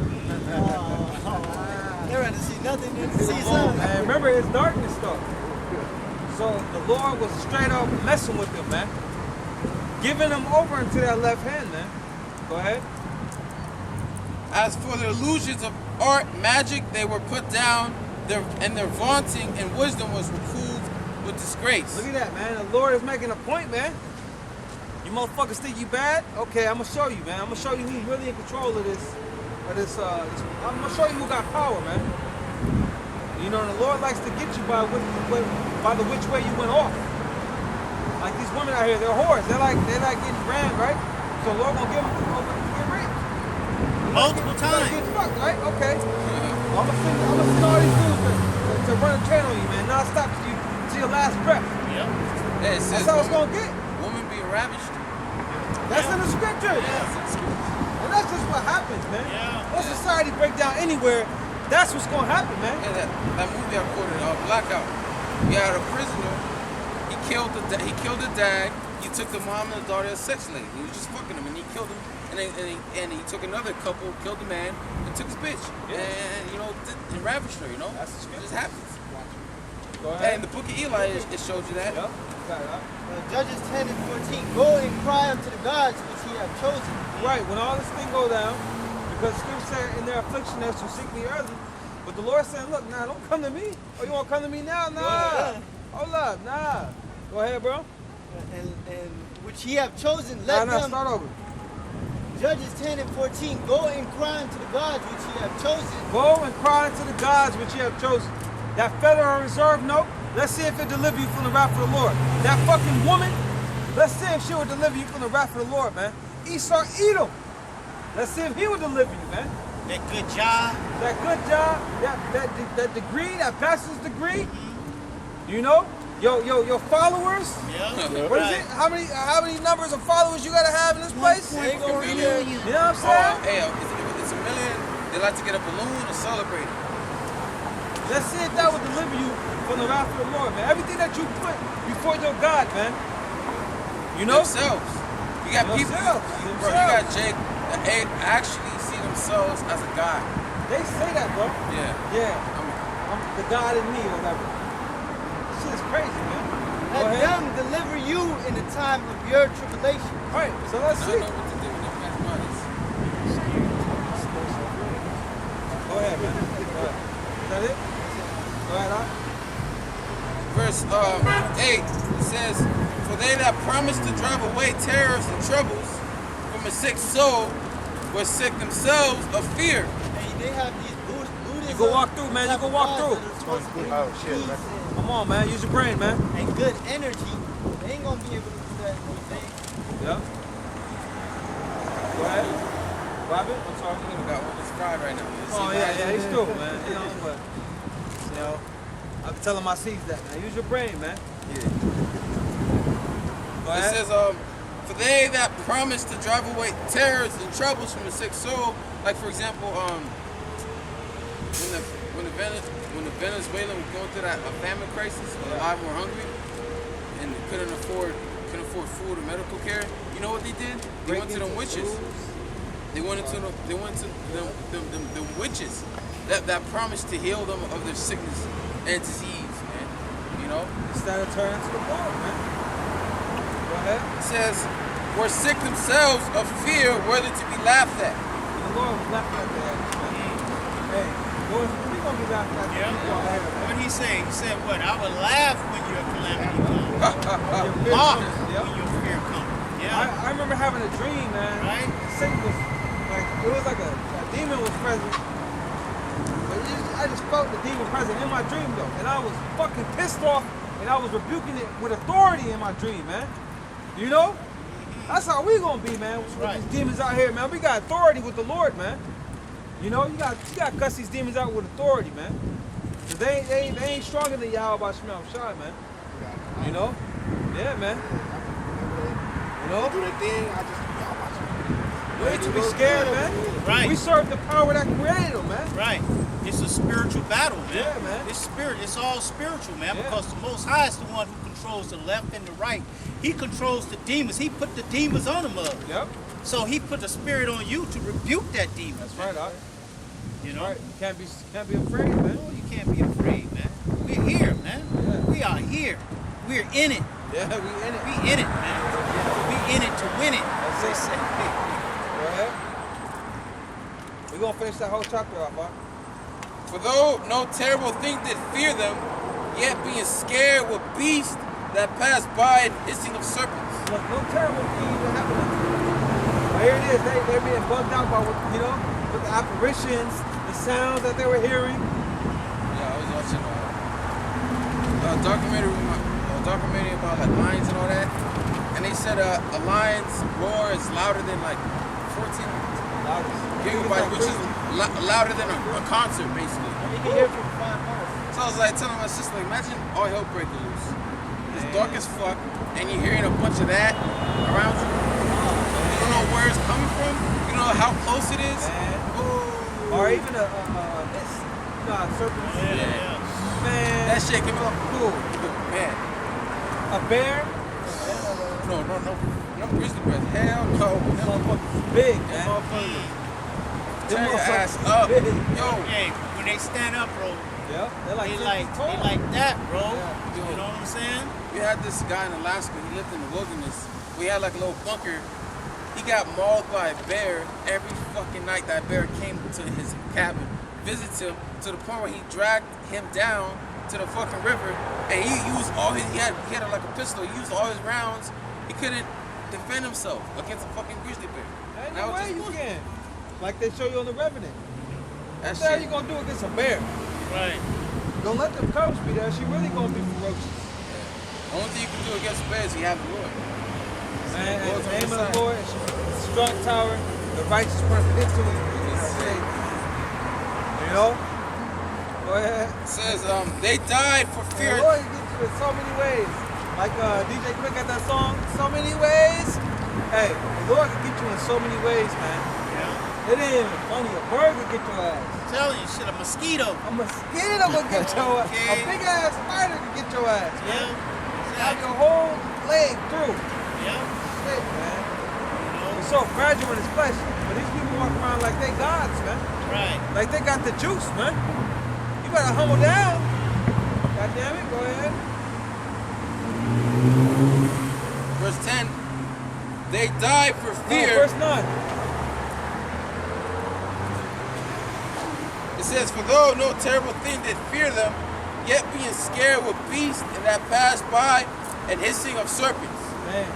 They rather see nothing than to see And something. remember, it's darkness though. So the Lord was straight up messing with them, man. Giving them over into that left hand, man. Go ahead. As for the illusions of art, magic, they were put down, and their vaunting and wisdom was reproved with disgrace. Look at that, man. The Lord is making a point, man. You motherfuckers think you bad? Okay, I'm gonna show you, man. I'm gonna show you who's really in control of this. I'm gonna show you who got power, man. You know, the Lord likes to get you by the which way you went off. Like these women out here, they're whores. They're like getting rammed, right? So the Lord gonna give them over to get raped. Multiple times. Get fucked, right? Okay. I'm gonna send all these dudes to run a train on you, man. Non-stop to your last breath. Yep. Yeah, it says That's how it's gonna get. woman being ravished. That's in the scriptures. Yeah. And that's just what happens, man. Yeah. Once society break down anywhere, that's what's gonna happen, man. Yeah, that movie I quoted, Blackout. You had a prisoner. He killed the dad. He took the mom and the daughter as sex slave. He was just fucking them, and he killed them. And he took another couple, killed the man, and took his bitch. Yeah. And and ravished her. That's the It just happens. Go And ahead. in the book of Eli, it showed you that. Yep. Got it, huh? Judges 10 and 14. Go and cry unto the gods which he hath chosen. Right, when all this thing go down, because the scripture said in their affliction they shall seek me early. But the Lord said, look, nah, don't come to me. Oh, you want to come to me now? Nah. Yeah. Hold up, nah. Go ahead, bro. And which he have chosen, let Nah, them. start over. Judges 10 and 14. Go and cry unto the gods which he have chosen. Go and cry unto the gods which you have chosen. That Federal Reserve note, let's see if it deliver you from the wrath of the Lord. That fucking woman, let's see if she will deliver you from the wrath of the Lord, man. Esau, Edom. Let's see if he will deliver you, man. That good job. That good job, that degree, that bachelor's degree. You know, your followers. Yeah. What is it? How many numbers of followers you gotta have in this place? 1.4 million. You know what I'm saying? Hey, it's a million. They like to get a balloon and celebrate it. Let's see if that will deliver you from the wrath of the Lord, man. Everything that you put before your God, man. You know? Themselves. You got people. Themselves. Bro, you got Jake that actually see themselves as a god. They say that, bro. Yeah. Yeah. I'm the God in me or whatever. Shit is crazy, man. Go Let ahead. them deliver you in the time of your tribulation. Right, so let's I see. don't know what to do with them guys' bodies. Go ahead, man. Go ahead. Is that it? Go ahead, huh? Verse 8, it says, for they that promise to drive away terrors and troubles from a sick soul were sick themselves of fear. And they have these Buddhism. You go walk through, man. You go walk through. Oh, shit. Come on, man. Use your brain, man. And good energy. They ain't gonna be able to do that in those days. Yeah. Go ahead. Robin, I'm sorry. We got one that's fried right now. You see Oh, mine? yeah, he's cool, man. You know, but, you know, I'm telling my seeds that, man. Use your brain, man. Yeah. Go It ahead. says, for they that promise to drive away terrors and troubles from a sick soul, like for example, when the Venezuelan was going through that famine crisis, a lot were hungry and couldn't afford food or medical care. You know what they did? They went to them witches. They went to them witches that promised to heal them of their sickness and disease, man. You know? Instead of turning to the Lord, man. Go ahead. It says, were sick themselves of fear, worthy to be laughed at. And the Lord was laughing at that, man. Hey, Lord, we gonna be laughing at Yeah. that. Go ahead, man. What did he say? He said, what? I will laugh when your calamity comes. Your Mock business, yep. when your fear comes. Yeah. I remember having a dream, man. Right? Satan was like, it was like a demon was present. But I just felt the demon present in my dream though. And I was fucking pissed off and I was rebuking it with authority in my dream, man. You know? That's how we gonna be, man. With Right. these demons out here, man. We got authority with the Lord, man. You know, you got to cuss these demons out with authority, man. 'Cause they ain't stronger than Yahweh Shemel Shai, man. You know? Yeah, man. You know? Do that thing, I just, We ain't to be scared, man. Right. We serve the power that created them, man. Right. It's a spiritual battle, man. Yeah, man. It's spirit. It's all spiritual, man. Yeah. Because the Most High is the one who controls the left and the right. He controls the demons. He put the demons on them. Yep. So he put the spirit on you to rebuke that demon. That's right, Doc. You know. Right. You can't be afraid, man. No, you can't be afraid, man. We're here, man. Yeah. We are here. We're in it. Yeah, we in it. We in it, man. We in it to win it. As they say. Go ahead. We're gonna finish that whole chapter off, huh? For though no terrible thing did fear them, yet being scared with beasts that pass by and hissing of serpents. Look, no terrible thing even happening to them. But here it is, they're being bugged out by what, with the apparitions, the sounds that they were hearing. Yeah, I was watching a documentary about like lions and all that, and they said a lion's roar is louder than like 14 gigabytes, which is louder than a concert basically. You can hear from 5 miles. So I was like telling my sister, like, imagine all hell breaking loose. It's dark as fuck, and you're hearing a bunch of that around you. You don't know where it's coming from. You don't know how close it is. Ooh. Or even a serpent. Yeah. Man, That shit can be cool. man. A bear, No grizzly bears. Hell no. that motherfucker's big, man. Turn your motherfuckers ass up. big. Yo. Hey, when they stand up, bro, Yeah, they're like they 10 like feet tall. they like that, bro. Yeah. You know what I'm saying? We had this guy in Alaska. He lived in the wilderness. We had like a little bunker. He got mauled by a bear every fucking night. That bear came to his cabin, visits him to the point where he dragged him down to the fucking river, and he used all his. He had like a pistol. He used all his rounds. He couldn't defend himself against a fucking grizzly bear. Ain't That no was way just you one. can. Like they show you on the Revenant. That What the hell shit. you gonna do against a bear? Right. Don't let them cubs be there. She really gonna be ferocious. The only thing you can do against bears, you have the Lord. Man, in Lord's the on name your of the side. Lord, the strong tower, the righteous person into it. You know? Go ahead. It says they died for The fear. Lord gets you in so many ways. Like DJ Quick got that song, So Many Ways. Hey, the Lord can get you in so many ways, man. Yeah. It ain't even funny. A bird can get your ass. I'm telling you, shit, a mosquito. A mosquito will get your ass. A Okay. big ass spider can get your ass, man. Yeah. Have Exactly. your whole leg through. Yeah. Shit, man. You know? It's so fragile in his flesh. But these people walk around like they gods, man. Right. Like they got the juice, man. You better humble down. God damn it, go ahead. Verse 10. They died for Oh, fear. verse 9. It says, for though no terrible thing did fear them, yet being scared with beasts and that passed by and hissing of serpents. Man,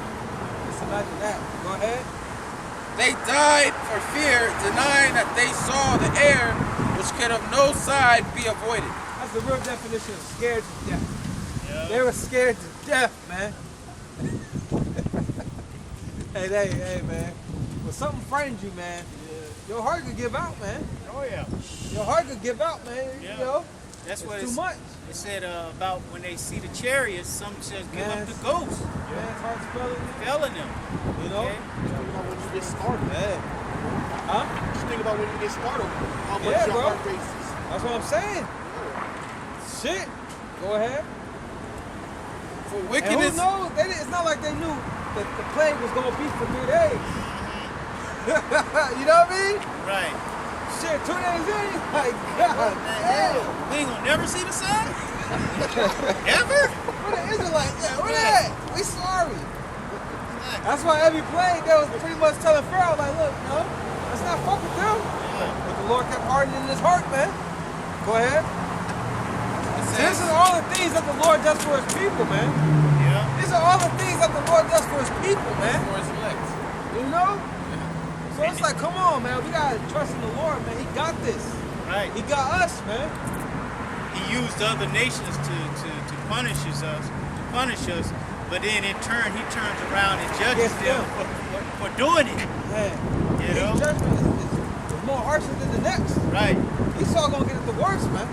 just imagine that. Go ahead. They died for fear, denying that they saw the air, which could of no side be avoided. That's the real definition of scared to death. Yeah. They were scared to death, man. hey, man. When something frightens you, man, your heart could give out, man. Oh yeah. Your heart could give out, man. Yeah. You know, That's it's what too it's, much. it said about when they see the chariots, some just give up Yes. the ghost. Man's heart's failing you. Failing them. You know? Okay? Just think about when you get started. Man. Huh? Just think about when you get started. How much Yeah, your bro. heart races. That's what I'm saying. Shit. Go ahead. For And who wickedness, knows? It's not like they knew that the plague was going to be for 3 days. You know what I mean? Right. Shit, 2 days in, you're like, God damn. We ain't gonna never see the sun? Ever? Where the Israelites at? Where they at? We sorry. That's why every plague, they was pretty much telling Pharaoh, like, look, no, let's not fuck with them. But the Lord kept hardening his heart, man. Go ahead. it See, this says, is all the things that the Lord does for his people, man. Yeah. These are all the things that the Lord does for his people, man. for his elect. You know? So it's like, come on, man. We gotta trust in the Lord, man. He got this. Right. He got us, man. He used other nations to punish us, but then in turn he turns around and judges Yes, them for doing it. Man, You his know? judgment is more harsher than the next. Right. Esau gonna get it the worst, man.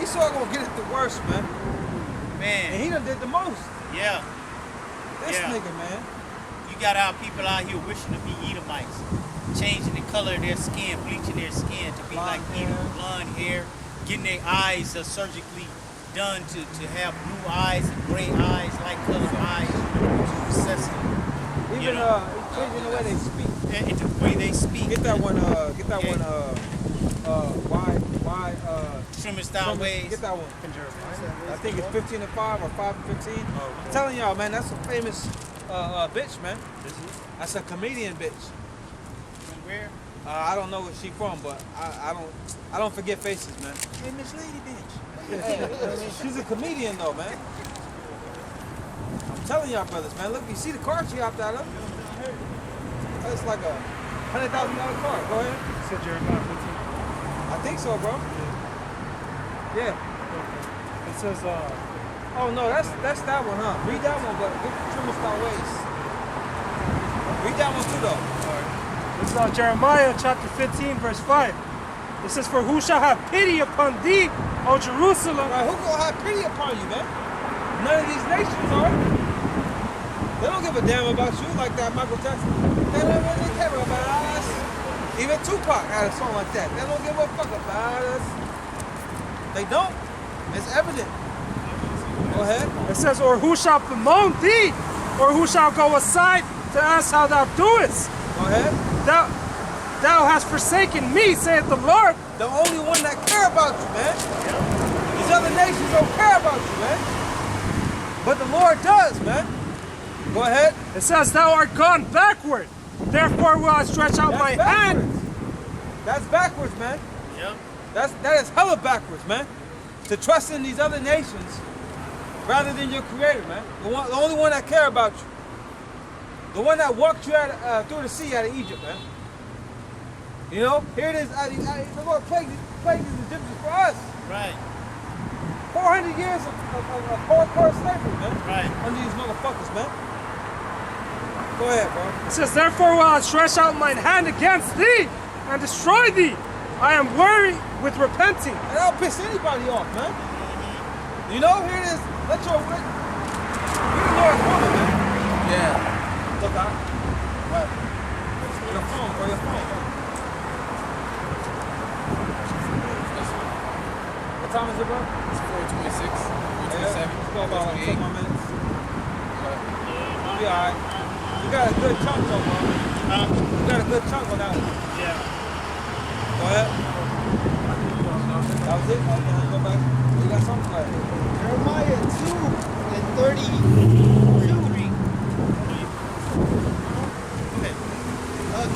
Esau gonna get it the worst, man. And Man. he done did the most. Yeah. This Yeah. nigga, man. You got our people out here wishing to be Edomites, changing the color of their skin, bleaching their skin to be Blonde like hair. Edom, blonde hair, getting their eyes surgically done to have blue eyes and gray eyes, light colored eyes, to possess them. Even You know. changing the way they speak. And the way they speak. Get that one, why, Trimmest down ways. Get that one. I think it's 15 and 5 or 5 and 15. I'm telling y'all, man, that's a famous bitch, man. That's a comedian bitch. From where? I don't know where she from, but I don't forget faces, man. Hey, Miss Lady Bitch. She's a comedian though, man. I'm telling y'all brothers, man. Look, you see the car she hopped out of? That's like a $100,000 car. Go ahead. You said Jeremiah 15. I think so, bro. Yeah. It says, Oh no, that's that one, huh? Read that one, but get trimmest our ways. Read that one too, though. this is Jeremiah chapter 15, verse 5. It says, for who shall have pity upon thee, O Jerusalem? Right, who gonna have pity upon you, man? None of these nations are. They don't give a damn about you like that, Michael Jackson. They don't really care about us. Even Tupac had a song like that. They don't give a fuck about us. They don't. It's evident. Go ahead. It says, or who shall bemoan thee, or who shall go aside to ask how thou doest? Go ahead. Thou hast forsaken me, saith the Lord. The only one that care about you, man. These other nations don't care about you, man. But the Lord does, man. Go ahead. It says, thou art gone backward. Therefore will I stretch out my hand. That's backwards, man. Yep. That is hella backwards, man. To trust in these other nations rather than your creator, man. The only one that care about you. The one that walked you out, through the sea out of Egypt, man. You know, here it is. The Lord plagued these Egyptians for us. Right. 400 years of hardcore slavery, man. Right. Under these motherfuckers, man. Go ahead, bro. It says, therefore will I stretch out mine hand against thee and destroy thee. I am weary with repenting. And that'll piss anybody off, man. You know, here it is. Let your be the Lord's woman, man. Yeah. Look out. What? Your phone, bro, your phone. What time is it, bro? It's 4:26, 4:27. Let's go about like 10 more minutes. Right. We'll be alright. You got a good chunk though, bro. You got a good chunk on that one. Yeah. Go ahead. That was it? Okay, let's go back. You got something like Jeremiah 2 and 32.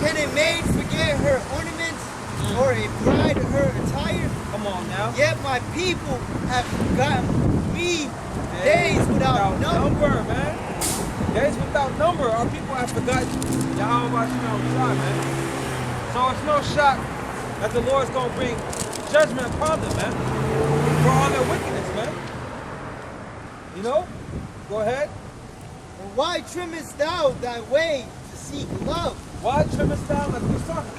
Can a maid forget her ornaments or a bride her attire? come on now. Yet my people have forgotten me days without number. man. Days without number. Our people have forgotten Yahweh Shai, man. So it's no shock that the Lord's going to bring judgment upon them, man. For all their wickedness, man. You know? Go ahead. And why trimmest thou thy way to seek love? Why trimmest thou, like we talking?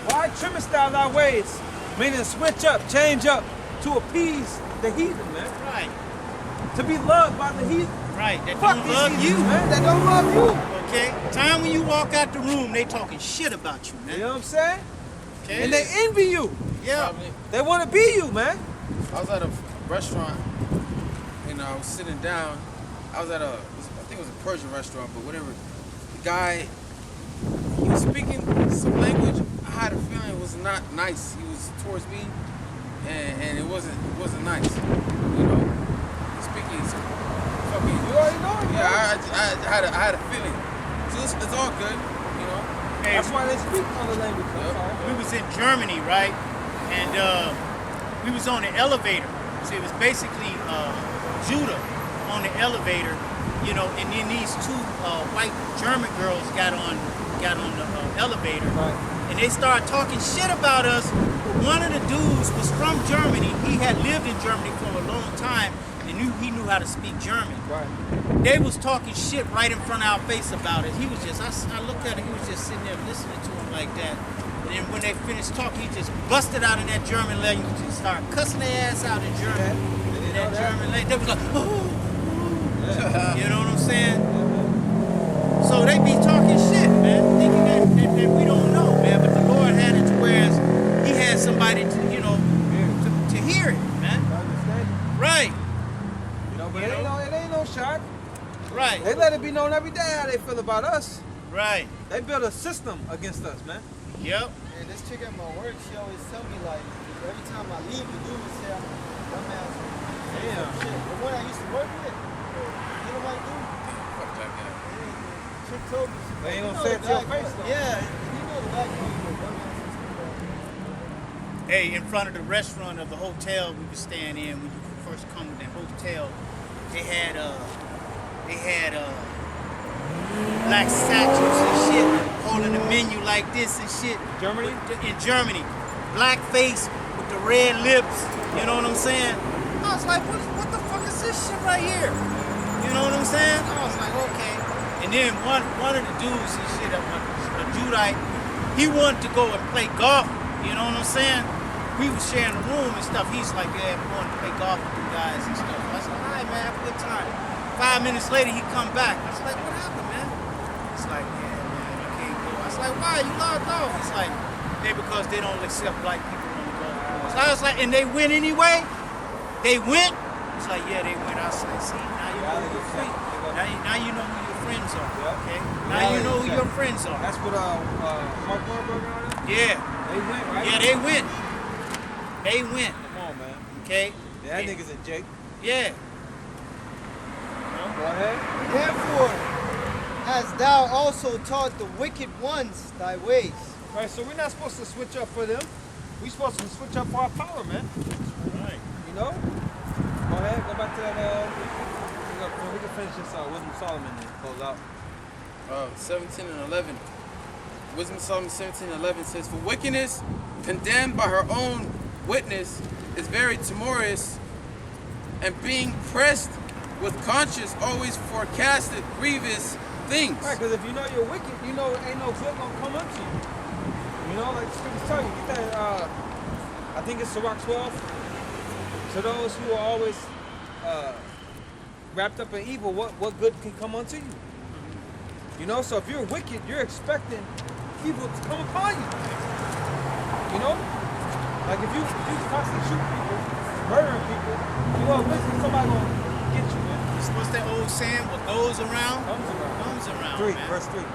Why trimmest thou thy ways? Meaning switch up, change up to appease the heathen, man. Right. To be loved by the heathen. Right. That Fuck don't these love heathens, you. man. That don't love you. Okay. Time when you walk out the room, they talking shit about you, man. You know what I'm saying? Okay. And they envy you. Yeah. Probably. They want to be you, man. I was at a restaurant and I was sitting down. I was at I think it was a Persian restaurant, but whatever. The guy, he was speaking some language. I had a feeling it was not nice. He was towards me, and it wasn't nice. You know, speaking some fucking. You already know it, Yeah, I had a feeling. So it's all good, you know. Hey, That's why they speak other languages. Yep. we was in Germany, right? And we was on the elevator. So it was basically Judah on the elevator, you know, and then these two white German girls got on the elevator. Right. And they started talking shit about us. One of the dudes was from Germany. He had lived in Germany for a long time and he knew how to speak German. Right. They was talking shit right in front of our face about it. He was just, I looked at him, he was just sitting there listening to him like that. And then when they finished talking, he just busted out in that German language and started cussing their ass out in German. In that German language. They was like, oh. You know what I'm saying? So they be talking shit, man, thinking that we don't know, man. But the Lord had it to where he had somebody to, you know, to hear it, man. Right. You know, but it ain't no shock. Right. They let it be known every day how they feel about us. Right. They build a system against us, man. Yep. And this chick at my work, she always tell me like, every time I leave, the dude would say, dumbass. Damn. Shit. The one I used to work with, you know what I do? Fuck that guy. Chick told me. She They ain't you gonna know say the it to your black face, boy- though. Yeah, you know the black boy, you dumbass. Hey, in front of the restaurant of the hotel we were staying in, when you first come to the hotel, they had black statues and shit holding the menu like this and shit. Germany? In Germany. Black face with the red lips, you know what I'm saying? I was like, what the fuck is this shit right here? You know what I'm saying? I was like, okay. And then one of the dudes and shit, a Judite, he wanted to go and play golf, you know what I'm saying? We was sharing the room and stuff. He's like, yeah, we want to play golf with you guys and stuff. I said, all right, man, have a good time. 5 minutes later, he come back. I was like, what happened, man? It's like, yeah, man, I can't go. I was like, why? You logged off. It's like, because they don't accept black people on the golf course. I was like, and they went anyway? They went? It's like, yeah, they went. I was like, see, now you know who your friends. Now you know who your friends are. Okay? Now you know who your friends are. That's what Mark Wahlberg on it? Yeah. They went, right? Yeah, they went. They went. Come on, man. Okay? Yeah, that nigga's a Jake. Yeah. Go ahead. Therefore, hast thou also taught the wicked ones thy ways. All right, so we're not supposed to switch up for them. We're supposed to switch up for our power, man. Right. You know? Go ahead, go back to that. We can finish this Wisdom of Solomon and close out. 17 and 11. Wisdom of Solomon 17 and 11 says, for wickedness condemned by her own witness is very timorous, and being pressed with conscience always forecasted grievous things. Right, because if you know you're wicked, you know ain't no good gonna come unto you. You know, like the scriptures tell you, get that, I think it's Sirach 12. To those who are always wrapped up in evil, what good can come unto you? You know, so if you're wicked, you're expecting evil to come upon you. You know? Like if you constantly shoot people, murdering people, you know, eventually somebody gonna get you, man. What's that old saying? What goes around? Comes around. 3, man. verse 3.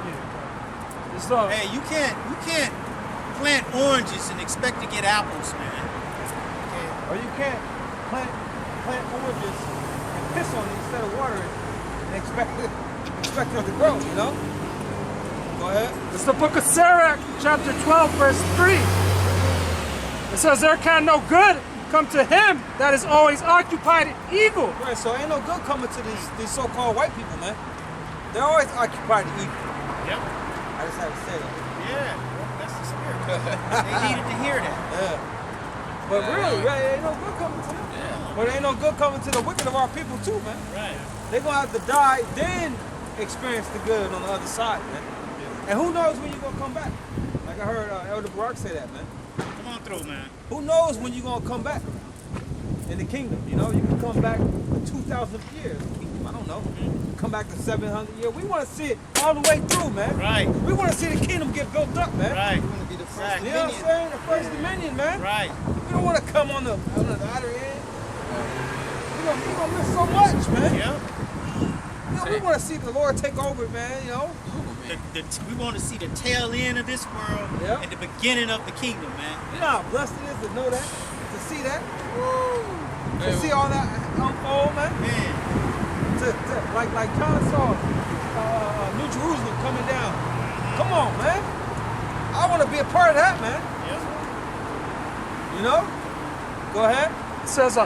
So, Hey, you can't plant oranges and expect to get apples, man. Okay. Or you can't plant oranges and piss on it instead of watering and expect them to grow, you know? Go ahead. it's the book of Sirach, chapter 12, verse 3. It says, there can no good come to him that is always occupied in evil. Right, so ain't no good coming to these so-called white people, man. They're always occupied in evil. Yep. I just had to say that. Yeah. That's the spirit. They needed to hear that. Yeah. But really, right, ain't no good coming to them. Yeah. But ain't no good coming to the wicked of our people too, man. Right. They're gonna have to die, then experience the good on the other side, man. And who knows when you're gonna come back? Like I heard Elder Barak say that, man. Come on through, man. Who knows when you're gonna come back in the kingdom? You know, you can come back for 2,000 years. I don't know. Come back to 700 years. We want to see it all the way through, man. Right. We want to see the kingdom get built up, man. Right. We want to be the first Exactly. You know what I'm saying? The first dominion, man. Right. We don't want to come on the latter end. We're gonna miss so much, man. Yep. You know, we want to see the Lord take over, man. You know. We want to see the tail end of this world Yep. and the beginning of the kingdom, man. You know how blessed it is to know that, to see that, to see all that unfold, man. Man. Like John saw New Jerusalem coming down. Come on, man. I want to be a part of that, man. Yep. You know? Go ahead. It says,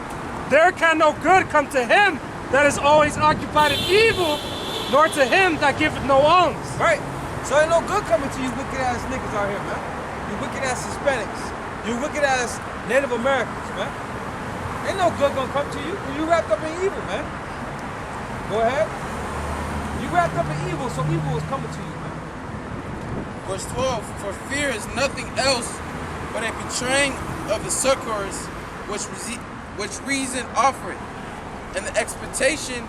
there can no good come to him that is always occupied in evil, nor to him that giveth no alms. Right. So ain't no good coming to you wicked ass niggas out here, man. You wicked ass Hispanics. You wicked ass Native Americans, man. Ain't no good gonna come to you. You wrapped up in evil, man. Go ahead. You wrapped up in evil, so evil is coming to you, man. Verse 12, for fear is nothing else but a betraying of the succors which reason offereth, and the expectation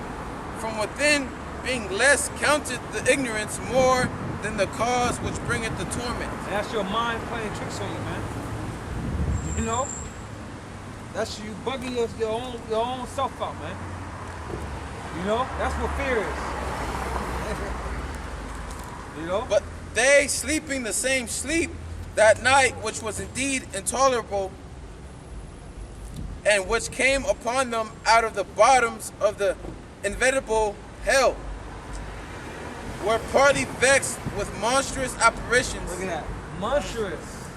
from within being less counted the ignorance more than the cause which bringeth the torment. And that's your mind playing tricks on you, man. You know? That's you bugging your own self out, man. You know? That's what fear is. You know? But they sleeping the same sleep that night, which was indeed intolerable, and which came upon them out of the bottoms of the inevitable hell, were partly vexed with monstrous apparitions. Look at that. Monstrous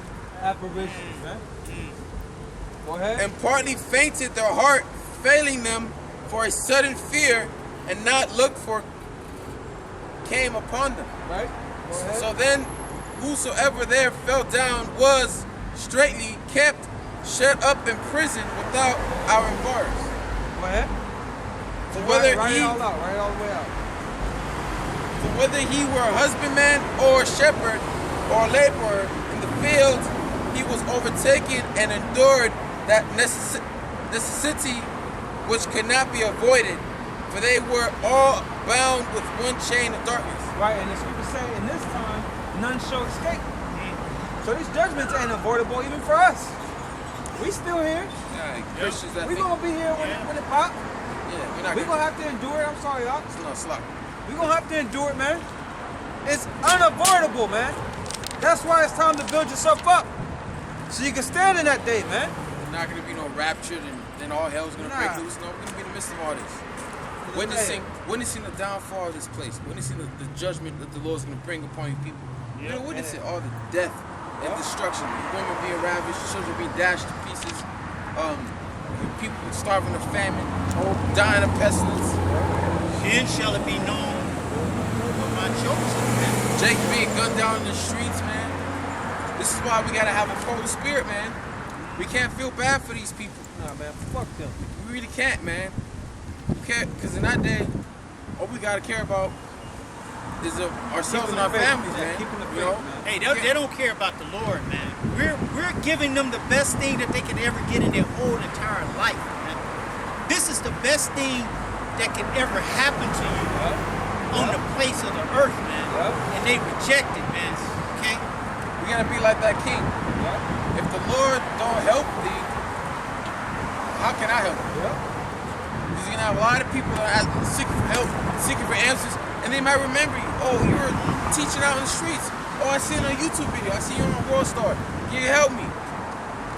apparitions, man. Go ahead. And partly fainted their heart failing them for a sudden fear and not looked for came upon them. Right? Go ahead. So then whosoever there fell down was straightly kept shut up in prison without iron bars. Go ahead. For whether Write he it all out. Write it all the way out. For whether he were a husbandman or shepherd or laborer in the fields, he was overtaken and endured that necessity which could not be avoided, for they were all bound with one chain of darkness. Right, and the scripture say in this time, none shall escape. So these judgments ain't avoidable even for us. We still here. Christians that We think, gonna be here when it pop. yeah, we're not We gonna have to endure it. I'm sorry, y'all. It's not slop. We gonna have to endure it, man. It's unavoidable, man. That's why it's time to build yourself up, so you can stand in that day, man. There's not gonna be no rapture, then all hell's gonna break loose. No, we're gonna be in the midst of all this. Witnessing the downfall of this place, witnessing the judgment that the Lord's gonna bring upon you people. You're gonna witness it, all the death and destruction, women being ravished, children being dashed to pieces, people starving of famine, dying of pestilence. Then shall it be known of my chosen, man. Jake being gunned down in the streets, man. This is why we gotta have a cold spirit, man. We can't feel bad for these people. Nah, man, fuck them. We really can't, man. We can't, because in that day, all we gotta care about is ourselves and our families, man. Keeping the You faith, know? man. Hey, they don't care about the Lord, man. We're giving them the best thing that they could ever get in their whole entire life, man. This is the best thing that can ever happen to you on the place of the earth, man. And they reject it, man. Okay? We gotta be like that king. If the Lord don't help thee, how can I help you? Because you're gonna have a lot of people that are seeking for help, seeking for answers, and they might remember you. Oh, you were teaching out in the streets. Oh, I see it on a YouTube video. I see you on World Star. Can you help me?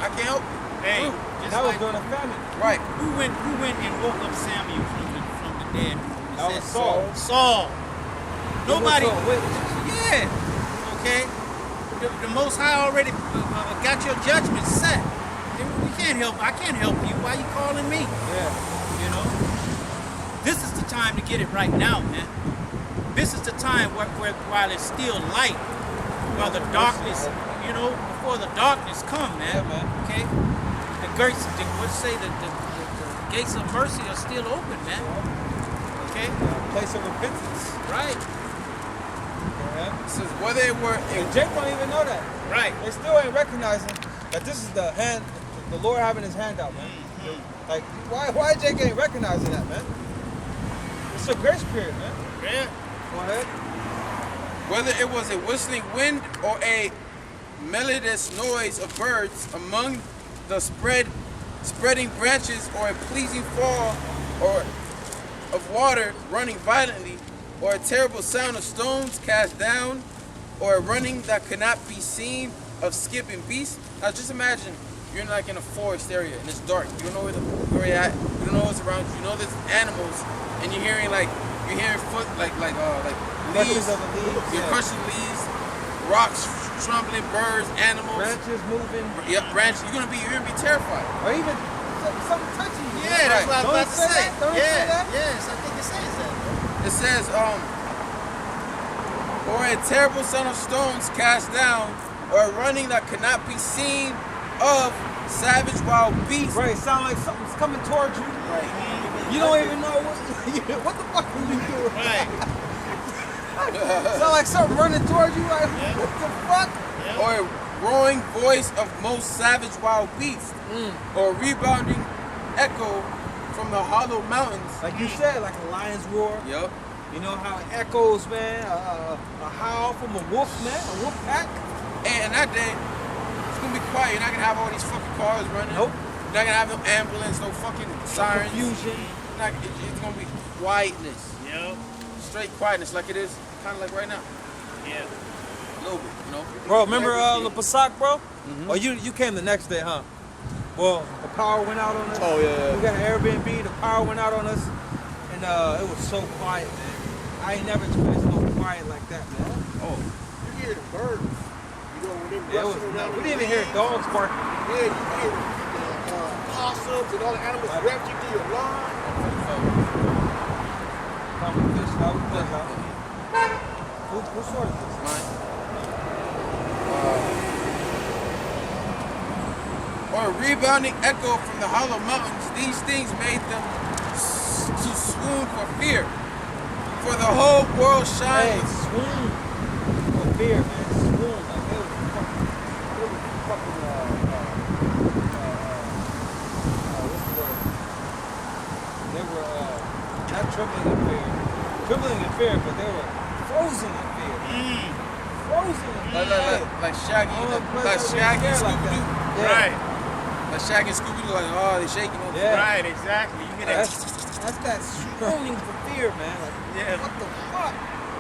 I can help you. Hey, True. just That was like during the famine. Right. who went and woke up Samuel from the dead? That was Saul. Saul. Nobody. Saul, wait. Yeah. Okay. The Most High already got your judgment set. We can't help. I can't help you. Why you calling me? Yeah. You know. This is the time to get it right now, man. This is the time while it's still light, while the darkness, you know, before the darkness come, man. Yeah, man. Okay. The gates, the gates of mercy are still open, man. Okay. Place of repentance. Right. Yeah. It says whether it were And Jake don't even know that. Right. They still ain't recognizing that this is the hand, the Lord having his hand out, man. Like, why Jake ain't recognizing that, man? It's a grace period, man. Yeah. Go ahead. whether it was a whistling wind or a melodious noise of birds among the spreading branches, or a pleasing fall or of water running violently, or a terrible sound of stones cast down, or a running that could not be seen of skipping beasts. Now just imagine you're like in a forest area and it's dark. You don't know where you're at. You don't know what's around you. You know there's animals, and you're hearing foot like leaves. Of the leaves. You're crushing leaves, rocks trembling, birds, animals. Branches moving. Yep, branches. You're gonna be terrified. Or even something touching you. Yeah, that's what I was Don't about it to say say. that? Don't it say that? Yes, I think it says that. It says, or a terrible sound of stones cast down, or a running that could not be seen of savage wild beasts. Right, sound like something's coming towards you. Right. You don't even know what the fuck are you doing. Right. Sound like something running towards you. Like, what the fuck? Or a roaring voice of most savage wild beasts, or a rebounding echo from the hollow mountains. Like you said, like a lion's roar. Yep. You know how it echoes, man. A howl from a wolf, man. A wolf pack. And that day, it's gonna be quiet. You're not gonna have all these fucking cars running. Nope. You're not gonna have no ambulance, no fucking sirens. Confusion. It's gonna be quietness. Yep. Straight quietness, like it is kind of like right now. Yeah. A little bit, you know. Bro, remember the Pasak, bro? Oh, you came the next day, huh? Well, the power went out on us. Oh, yeah. We got an Airbnb. The power went out on us, and it was so quiet, man. I ain't never experienced no quiet like that, man. Oh, You hear the birds. You know, when they're Yeah, it was rustling nuts. around We the didn't even hear leaves. dogs barking. Yeah, you hear the possums and all the animals ravaging through your lawn. Competition. How we play, huh? Who started this? Mine. Or a rebounding echo from the hollow mountains. These things made them to swoon for fear. For the whole world Hey, shines. swoon. For fear, man. Swoon. Like, it was fucking, what's the word? They were, not trembling in fear. Trembling in fear, but they were frozen in fear. Frozen in fear. Like Shaggy, Oh, like Shaggy and like that. Scooby-Doo. Yeah. Right. Like Shaggy and Scooby-Doo, like, oh, they shaking. On Yeah. Right, exactly. You hear that? That's that swooning for fear, man. Like, Yeah. what the fuck?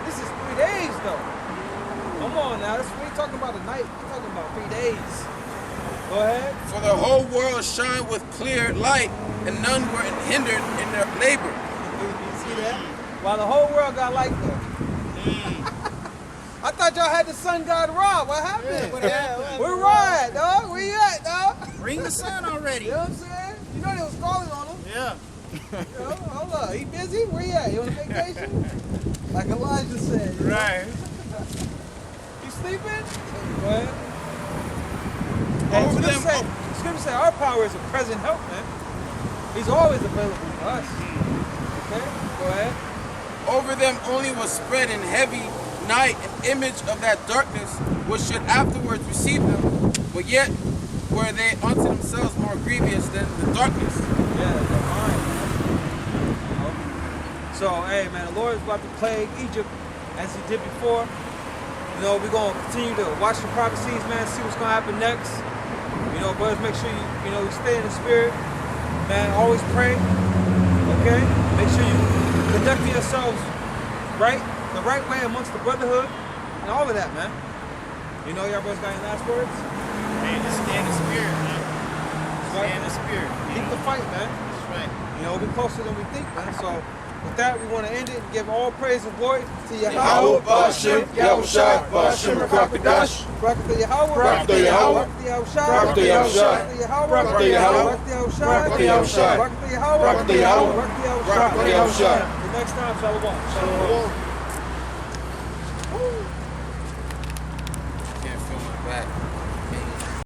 This is 3 days, though. Come on now. We ain't talking about a night. We're talking about 3 days. Go ahead. For the whole world shine with clear light, and none were hindered in their labor. You see that? While the whole world got light, though. I thought y'all had the sun god Ra. What happened? Where Ra at, dog? Where you at, dog? Bring the sun already. You know what I'm saying? You know they was calling on him. Yeah. You know, hold up. He busy? Where you at? You on vacation? Like Elijah said. You know? Right. You sleeping? Go ahead. Hey, Over them, Scripture say our power is a present help, man. He's always available for us. Okay? Go ahead. over them only was spread in heavy night an image of that darkness which should afterwards receive them, but yet were they unto themselves more grievous than the darkness. Yeah, they're mine. You know? So, hey, man, the Lord is about to plague Egypt as he did before. You know, we're going to continue to watch the prophecies, man, see what's going to happen next. You know, brothers, make sure you know, you stay in the spirit. Man, always pray. Okay? Make sure you conduct yourselves right, the right way amongst the brotherhood and all of that, man. You know, y'all brothers got any last words? Man, just stay in the spirit, man. Stay in the spirit. Keep the fight, man. That's right. You know, we're closer than we think, man. So, with that, we want to end it and give all praise and glory to Yahweh. Yahweh, Ba'ashem, Yahushua, Ba'ashem, Rakadash. Barakatah Yahweh. Barakatah Yahweh. Barakatah Yahushua. Barakatah Yahushua. Barakatah Yahweh. Barakatah Yahweh. Barakatah Yahushua. Barakatah Yahushua. Barakatah Yahweh. Barakatah Yahweh. Barakatah Yahushua. Barakatah Yahushua. Till next time, Shalom. Shalom.